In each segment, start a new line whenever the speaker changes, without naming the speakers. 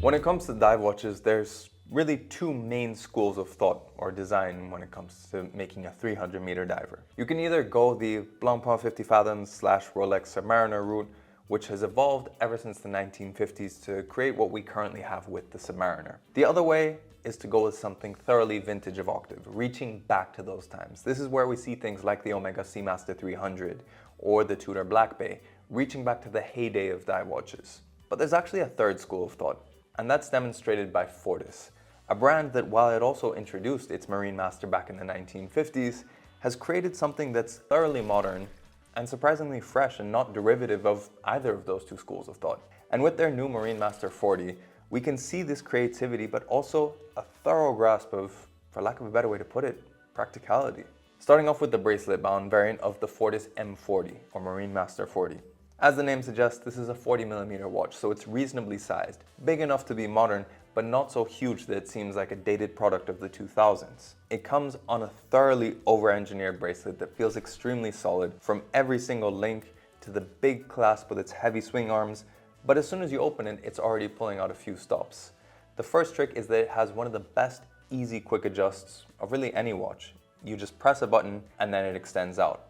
When it comes to dive watches, there's really two main schools of thought or design when it comes to making a 300-meter diver. You can either go the Blancpain 50 fathoms / Rolex Submariner route, which has evolved ever since the 1950s to create what we currently have with the Submariner. The other way is to go with something thoroughly vintage of Octave, reaching back to those times. This is where we see things like the Omega Seamaster 300 or the Tudor Black Bay, reaching back to the heyday of dive watches. But there's actually a third school of thought, and that's demonstrated by Fortis, a brand that, while it also introduced its Marinemaster back in the 1950s, has created something that's thoroughly modern and surprisingly fresh and not derivative of either of those two schools of thought. And with their new Marinemaster 40, we can see this creativity, but also a thorough grasp of, for lack of a better way to put it, practicality. Starting off with the bracelet-bound variant of the Fortis M40, or Marinemaster 40. As the name suggests, this is a 40mm watch, so it's reasonably sized, big enough to be modern, but not so huge that it seems like a dated product of the 2000s. It comes on a thoroughly over-engineered bracelet that feels extremely solid, from every single link to the big clasp with its heavy swing arms, but as soon as you open it, it's already pulling out a few stops. The first trick is that it has one of the best easy quick adjusts of really any watch. You just press a button and then it extends out.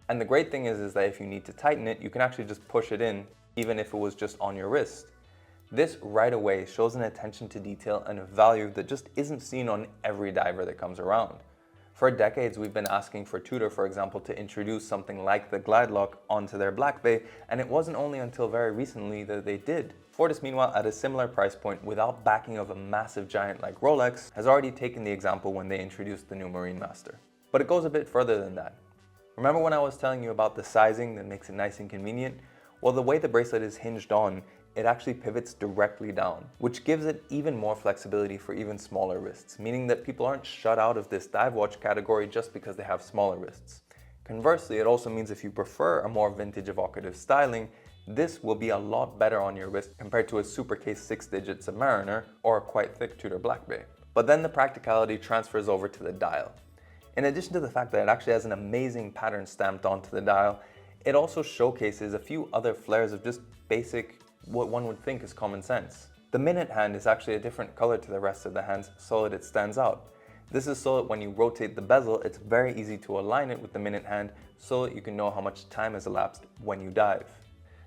And the great thing is that if you need to tighten it, you can actually just push it in, even if it was just on your wrist. This right away shows an attention to detail and a value that just isn't seen on every diver that comes around. For decades, we've been asking for Tudor, for example, to introduce something like the Glide Lock onto their Black Bay, and it wasn't only until very recently that they did. Fortis, meanwhile, at a similar price point, without backing of a massive giant like Rolex, has already taken the example when they introduced the new Marinemaster. But it goes a bit further than that. Remember when I was telling you about the sizing that makes it nice and convenient? Well, the way the bracelet is hinged on, it actually pivots directly down, which gives it even more flexibility for even smaller wrists, meaning that people aren't shut out of this dive watch category just because they have smaller wrists. Conversely, it also means if you prefer a more vintage evocative styling, this will be a lot better on your wrist compared to a Supercase 6-digit Submariner or a quite thick Tudor Black Bay. But then the practicality transfers over to the dial. In addition to the fact that it actually has an amazing pattern stamped onto the dial, it also showcases a few other flares of just basic, what one would think is common sense. The minute hand is actually a different color to the rest of the hands so that it stands out. This is so that when you rotate the bezel, it's very easy to align it with the minute hand so that you can know how much time has elapsed when you dive.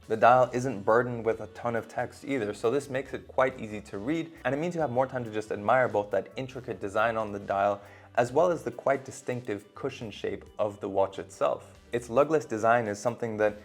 The dial isn't burdened with a ton of text either, so this makes it quite easy to read, and it means you have more time to just admire both that intricate design on the dial as well as the quite distinctive cushion shape of the watch itself. Its lugless design is something that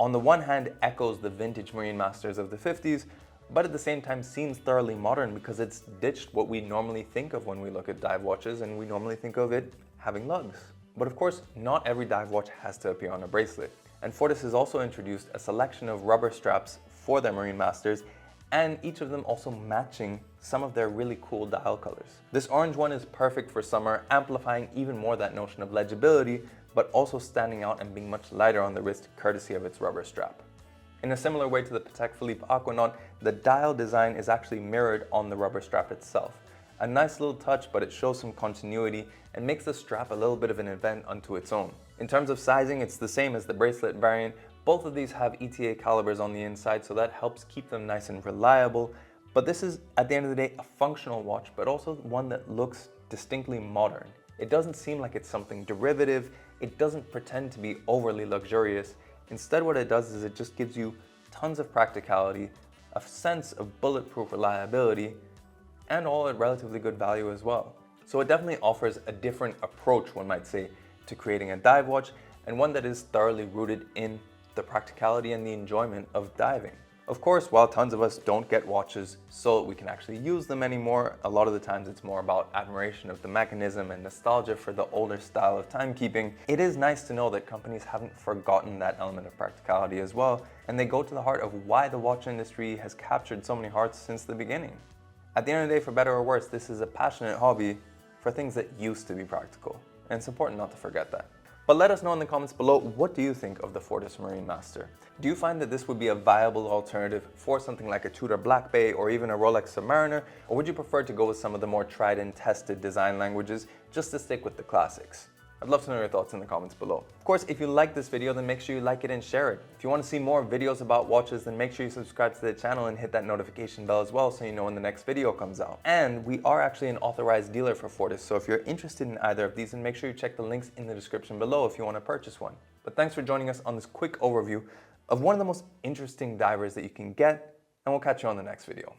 on the one hand echoes the vintage Marinemasters of the 50s, but at the same time seems thoroughly modern because it's ditched what we normally think of when we look at dive watches, and we normally think of it having lugs. But of course, not every dive watch has to appear on a bracelet, and Fortis has also introduced a selection of rubber straps for their Marinemasters, and each of them also matching some of their really cool dial colors. This orange one is perfect for summer, amplifying even more that notion of legibility, but also standing out and being much lighter on the wrist courtesy of its rubber strap. In a similar way to the Patek Philippe Aquanaut, the dial design is actually mirrored on the rubber strap itself. A nice little touch, but it shows some continuity and makes the strap a little bit of an event unto its own. In terms of sizing, it's the same as the bracelet variant. Both of these have ETA calibers on the inside, so that helps keep them nice and reliable. But this is, at the end of the day, a functional watch, but also one that looks distinctly modern. It doesn't seem like it's something derivative. It doesn't pretend to be overly luxurious. Instead, what it does is it just gives you tons of practicality, a sense of bulletproof reliability, and all at relatively good value as well. So it definitely offers a different approach, one might say, to creating a dive watch, and one that is thoroughly rooted in the practicality and the enjoyment of diving. Of course, while tons of us don't get watches so that we can actually use them anymore, a lot of the times it's more about admiration of the mechanism and nostalgia for the older style of timekeeping. It is nice to know that companies haven't forgotten that element of practicality as well, and they go to the heart of why the watch industry has captured so many hearts since the beginning. At the end of the day, for better or worse, this is a passionate hobby for things that used to be practical, and it's important not to forget that. But let us know in the comments below, what do you think of the Fortis Marinemaster? Do you find that this would be a viable alternative for something like a Tudor Black Bay or even a Rolex Submariner? Or would you prefer to go with some of the more tried and tested design languages just to stick with the classics? I'd love to know your thoughts in the comments below. Of course, if you like this video, then make sure you like it and share it. If you want to see more videos about watches, then make sure you subscribe to the channel and hit that notification bell as well so you know when the next video comes out. And we are actually an authorized dealer for Fortis, so if you're interested in either of these, then make sure you check the links in the description below if you want to purchase one. But thanks for joining us on this quick overview of one of the most interesting divers that you can get, and we'll catch you on the next video.